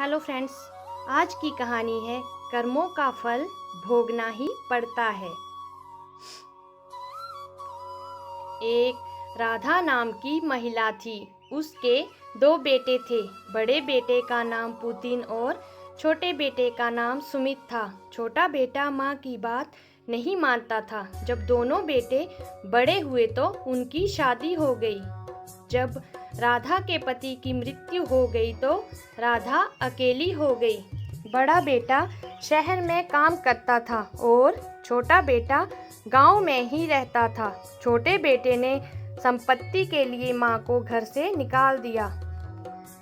Hello friends, आज की कहानी है कर्मों का फल भोगना ही पड़ता है। एक राधा नाम की महिला थी। उसके 2 बेटे थे। बड़े बेटे का नाम पुतिन और छोटे बेटे का नाम सुमित था। छोटा बेटा माँ की बात नहीं मानता था। जब दोनों बेटे बड़े हुए तो उनकी शादी हो गई। जब राधा के पति की मृत्यु हो गई तो राधा अकेली हो गई। बड़ा बेटा शहर में काम करता था और छोटा बेटा गांव में ही रहता था। छोटे बेटे ने संपत्ति के लिए मां को घर से निकाल दिया।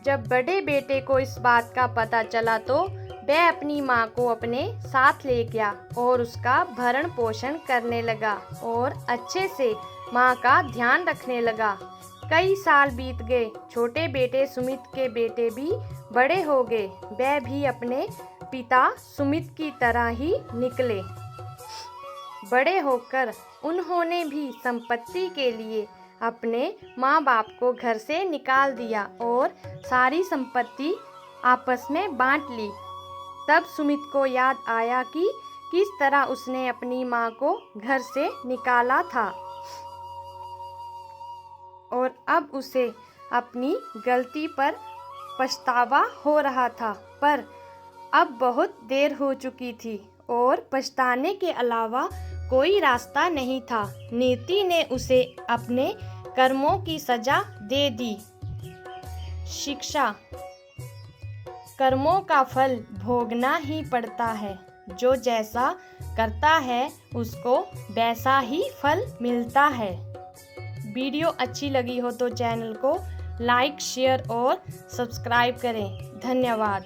जब बड़े बेटे को इस बात का पता चला तो वह अपनी मां को अपने साथ ले गया और उसका भरण पोषण करने लगा और अच्छे से मां का ध्यान रखने लगा। कई साल बीत गए। छोटे बेटे सुमित के बेटे भी बड़े हो गए। वह भी अपने पिता सुमित की तरह ही निकले। बड़े होकर उन्होंने भी संपत्ति के लिए अपने माँ बाप को घर से निकाल दिया और सारी संपत्ति आपस में बांट ली। तब सुमित को याद आया कि किस तरह उसने अपनी माँ को घर से निकाला था और अब उसे अपनी गलती पर पछतावा हो रहा था। पर अब बहुत देर हो चुकी थी और पछताने के अलावा कोई रास्ता नहीं था। नीति ने उसे अपने कर्मों की सजा दे दी। शिक्षा: कर्मों का फल भोगना ही पड़ता है। जो जैसा करता है उसको वैसा ही फल मिलता है। वीडियो अच्छी लगी हो तो चैनल को लाइक, शेयर और सब्सक्राइब करें। धन्यवाद।